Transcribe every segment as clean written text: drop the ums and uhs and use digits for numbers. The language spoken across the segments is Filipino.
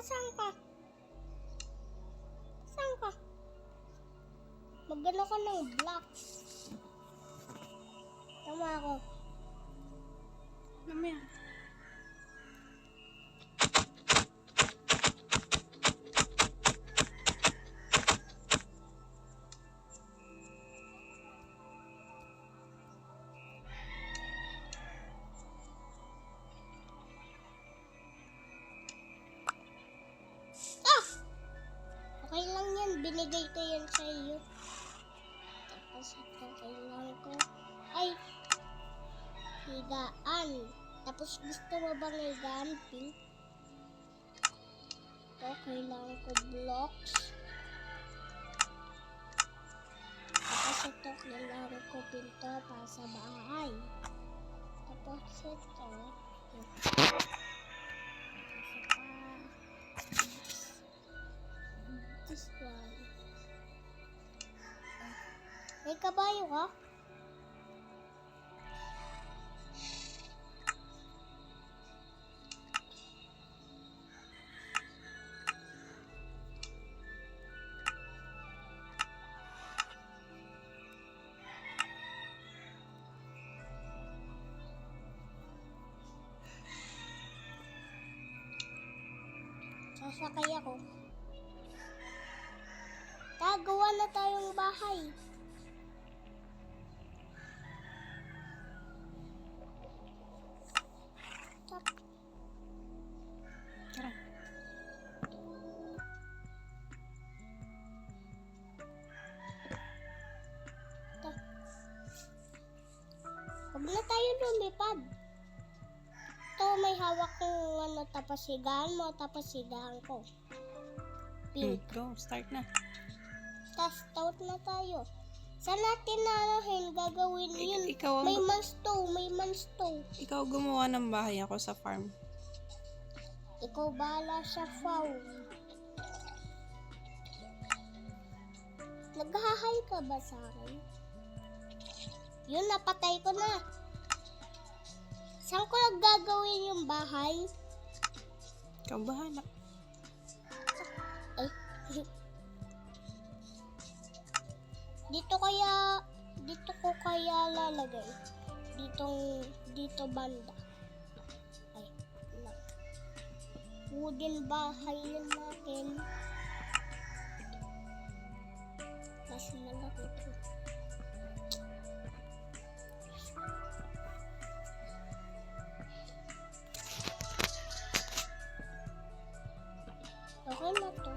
Saan ka? Saan ka? Magano ka ng blocks. Tama ako. Mamaya. Okay lang yan. Binigay ko yan sa iyo. Tapos ito kailangan ko. Ay! Higaan. Tapos gusto mo bang higaan pink? Ito kailangan ko blocks. Tapos ito kailangan ko pinto para sa bahay. Tapos ito. This one. May kabayo ka? Sasakay ako. Gawa na tayong bahay. Tara. Huwag na tayo lumipad. Ito may hawak ng tapos higaan mo, tapos higaan ko. Pink. Go, start na. Start na tayo. Saan natin gagawin yun? Ikaw ang May manstove. Ikaw gumawa ng bahay, ako sa farm. Ikaw bahala sa farm. Naghahay ka ba sa akin? Yun, napatay ko na. Saan ko gagawin yung bahay? Ikaw bahala. Ay. Dito ko kaya lalagay. Dito banda. Ay, no. Wooden bahay yun natin. Mas malaki ito. Okay na to.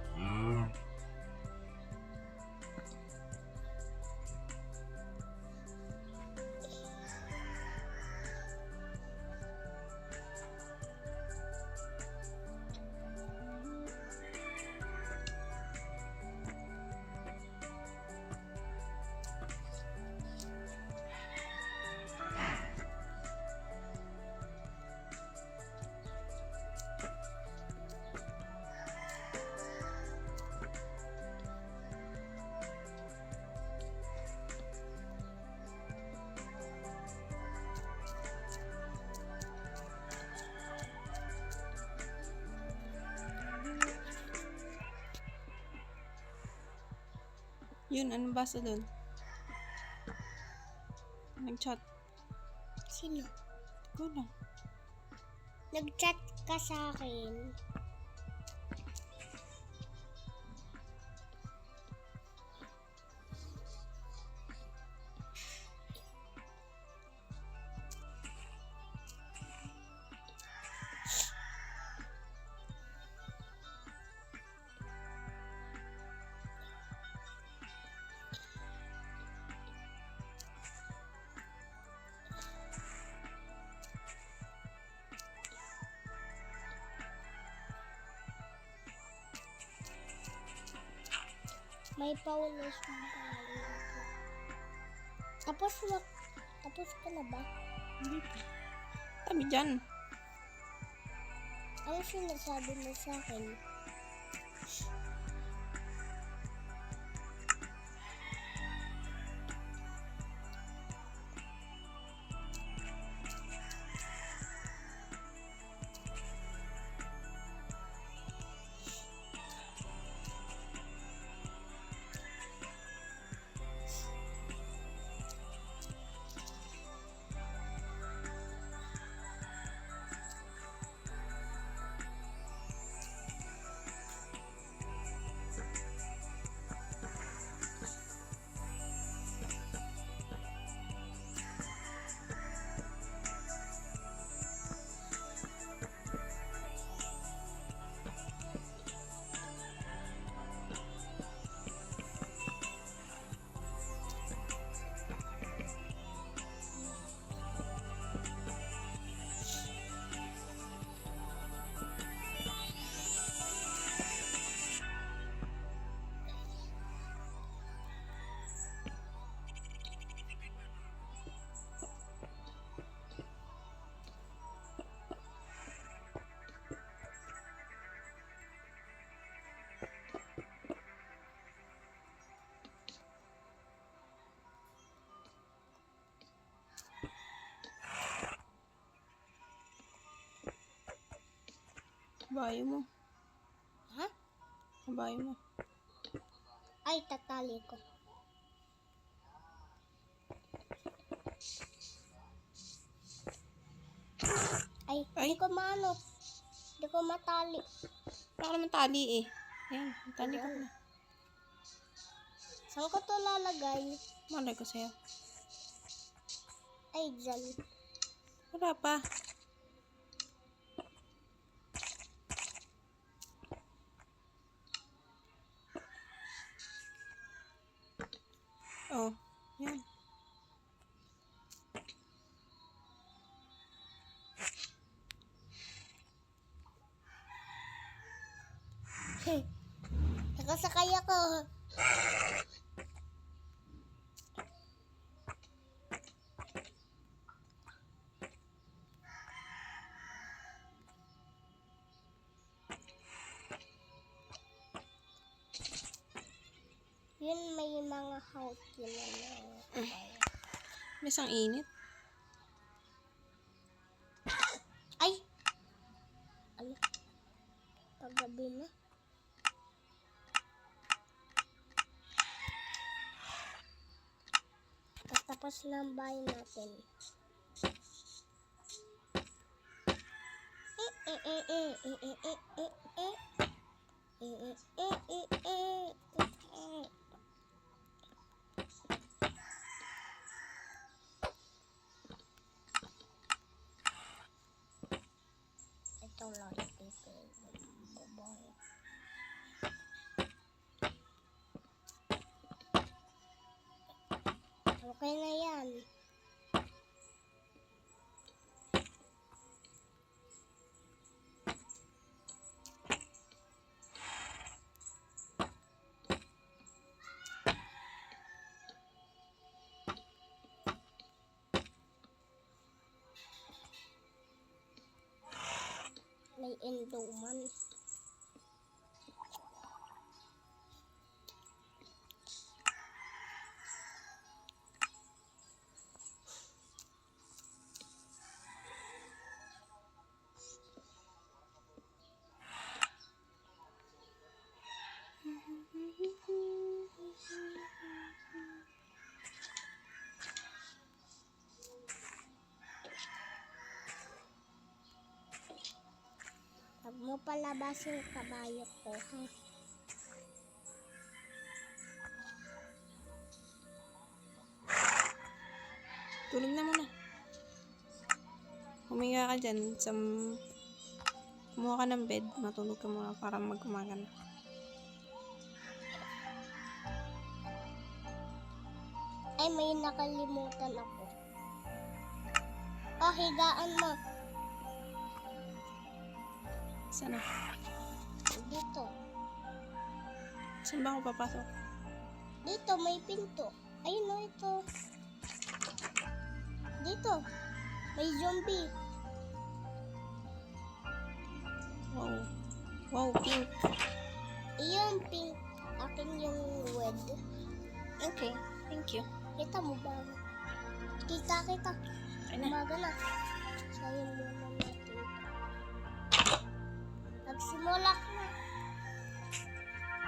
Yun, anong basa doon? Nag-chat. Sino? Go lang. Nag-chat ka sa akin. May paulos na tayo. Tapos ka na ba? Hindi pa. Tabi dyan. Ano sinasabi mo sa akin? Bayo mo. Ha? Bayo mo. Ay, tatali ko. Ay, di ko maano. Di ko matali. Wala ka naman tali eh. Yan, tali ko na. Saan ko to lalagay? Malay ko sa'yo. Ay, dyan. Wala pa. Oh, yan. Nakasakay ako. Yun, may mga hawkin na. May isang init. Ay! Ano? Paggabi na. Tapos na ang bahay natin. Ito lang dito. Okay na yan. May endoman. Huwag mo palabasin yung kabayo ko, ha? Tulog na muna. Huminga ka dyan. Kumuha ka ng bed. Matulog ka muna para mag-umaga na. Ay, may nakalimutan ako. Oh, higaan mo. Sana. Dito. Saan ba ako papasok? Dito, may pinto. Ayun o, ito. Dito. May zombie. Wow. Wow, pink. Iyon, pink. Akin yung red. Okay, thank you. Kita mo ba? Kita. Ay na. Umaga na. Sayang muna natin ito. Nagsimula ka na.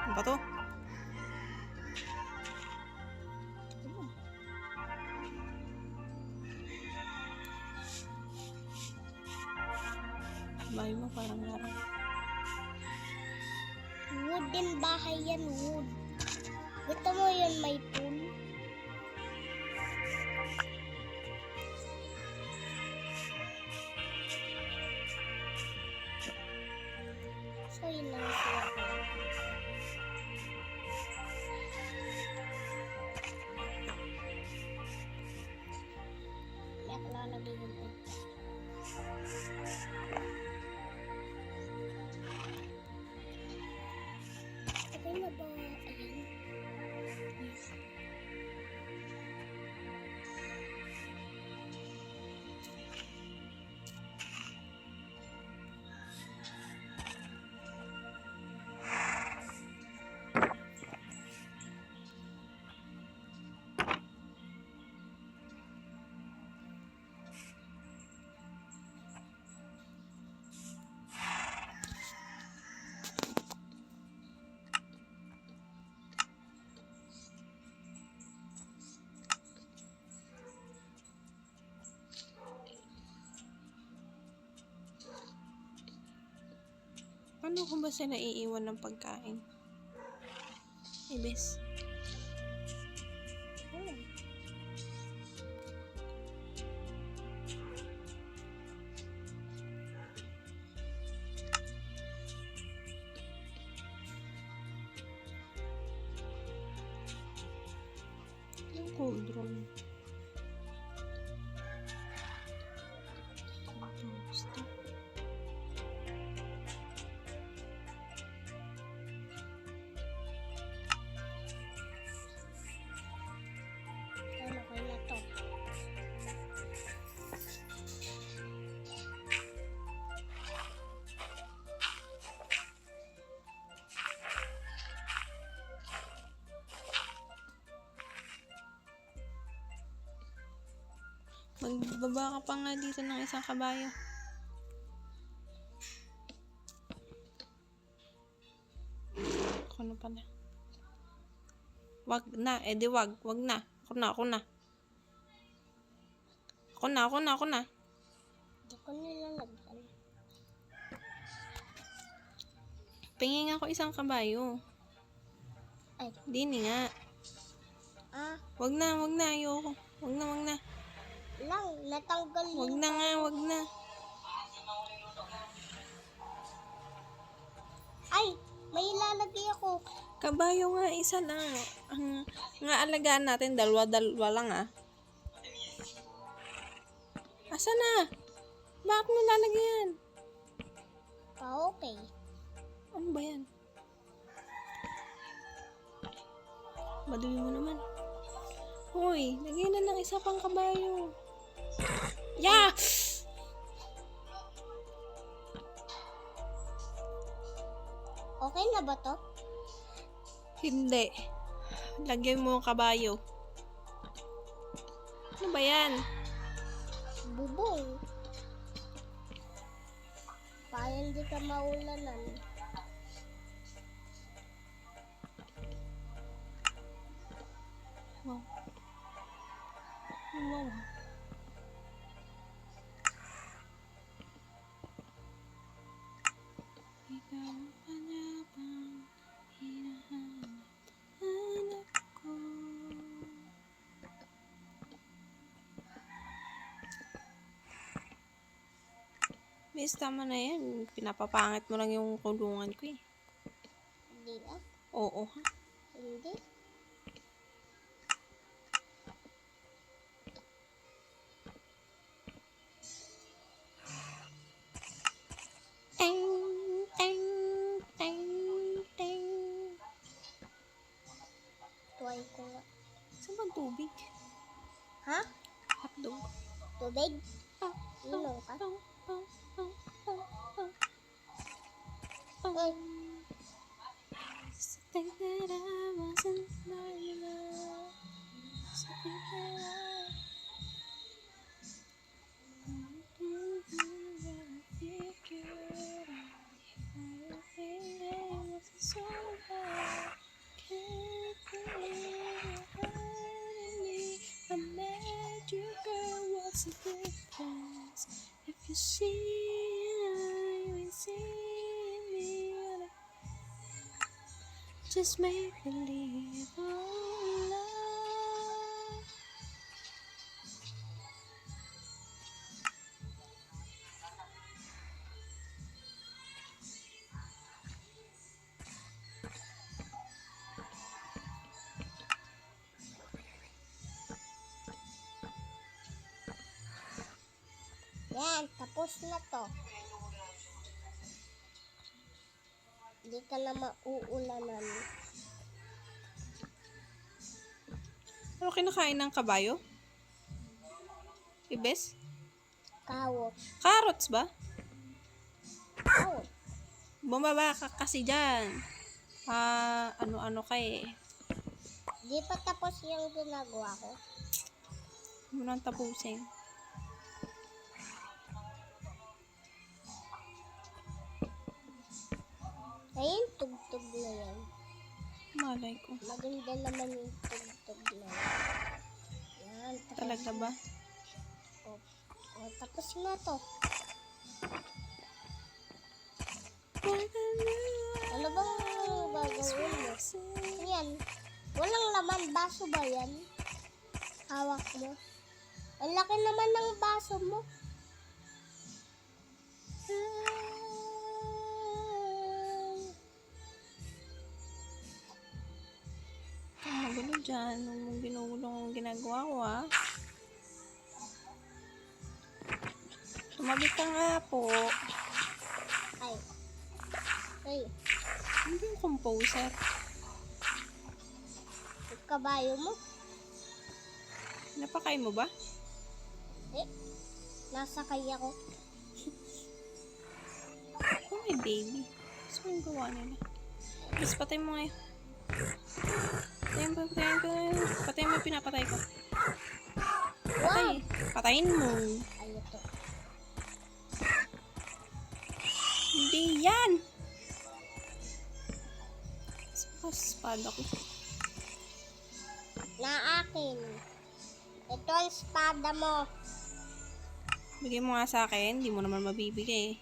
Ano ba to? Bahay mo parang larang. Wooden bahay yan, wood. Gusto mo yun, may pool? So, yun lang siya. May ako lalagay yung bed. Okay na ba? Ayan. Yes. Paano kung ba sila iiwan ng pagkain? Ibes. Hmm. Yung cauldron. Basta. Ano kaya to? Magbaba ka pa nga dito ng isang kabayo. Ako na pala. Wag na. Eh di wag. Wag na. Ako na. Ako na. Ako na. Ako na. Ako na. Hindi ko nilalagyan. Pingin ako isang kabayo. Ay. Dini nga. Ah, Wag na. Wag na. Ayoko. Wag na. Wag na. lang. Natanggal Wag yung na nga. Wag na. Ay, may ilalagay ako. Kabayo nga. Isa lang. Ang nga alagaan natin. Dalawa lang ah. Asa na? Bakit mo lalagyan? Okay. Ano ba yan? Baduy mo naman. Hoy, lagyan na ng isa pang kabayo. Yeah! Okay na ba to? Hindi. Lagyan mo ang kabayo. Ano ba yan? Bubong. Para hindi ka maulanan. Wow. Wow. Ikaw ang panabang hinahanap ko. Miss, tama na yan. Pinapapangit mo lang yung kulungan ko eh. Hindi ah. Oo ha? Hindi. Teng, teng, teng, teng. Tuway ko nga. Saan bang tubig? Ha? Hotdog. Tubig? Inom ka? Ay, Something that I wasn't knowing about. Something that I figured everything was so bad. Can't believe you hurting me. I met you, girl. What's the difference? If you see you ain't seeing me. Just make believe all love. yan. Tapos na to. Hindi ka na mauulanan. Ano kinakain ng kabayo? Ibes? Kawot. Carrots ba? Kawot. Bumaba ka kasi dyan. Ano-ano ka eh. Di pa tapos yung ginagawa ko. Ano nang tapusin? Ayun, tugtog na yan. Malay ko. Maganda naman yung tugtog na yan. Yan. Tapos Talaga ba? tapos na to. Ano bang gagawin mo? Yan. Walang laman. Baso ba yan? Hawak mo. Ang laki naman ng baso mo. Ang magulo dyan. Huwag mong ginugulong ang ginagawa ko, ha? Tumabi ka nga po. Ay. Ay. Hindi yung composer. Yung kabayo mo. Napakain mo ba? Eh. Nasa kaya ko. Oh, my baby. Gusto mo yung gawa nila. Tapos patay mo ngayon. Patayin mo yung pinapatay ko. Patay. Patayin mo. Ay, ito. Hindi yan. Sa espada ko. Na akin. Ito ang espada mo. Bigay mo nga sa akin. Hindi mo naman mabibigay.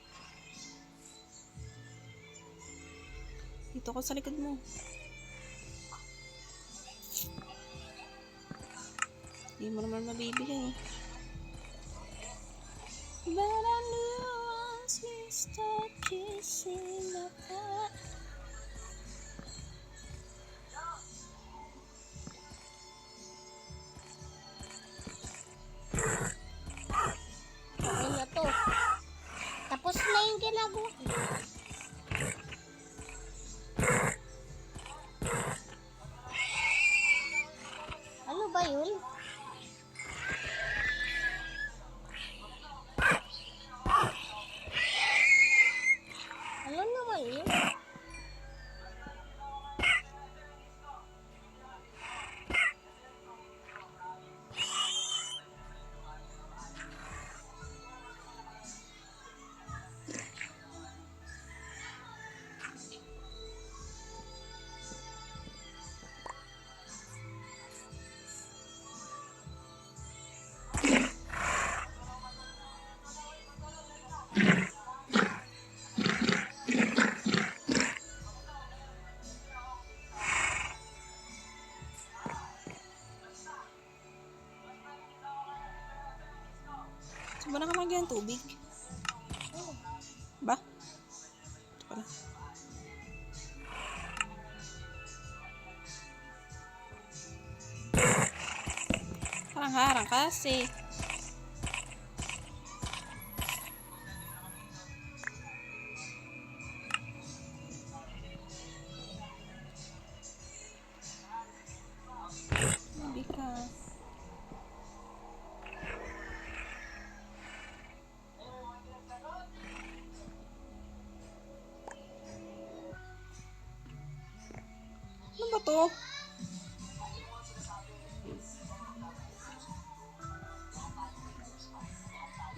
Dito ko sa likod mo. Hindi mo naman mabibigay. But I knew once we start kissing apart. Okay na to. Tapos na yung ginagawa ko. Ano ba yun? Ano naman yun? So, ba nakalagyan ng tubig? Ba? Ito pala. Harang-harang kasi. Hindi ka. Ano ba to?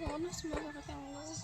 Ano, sumalakit ang ulo.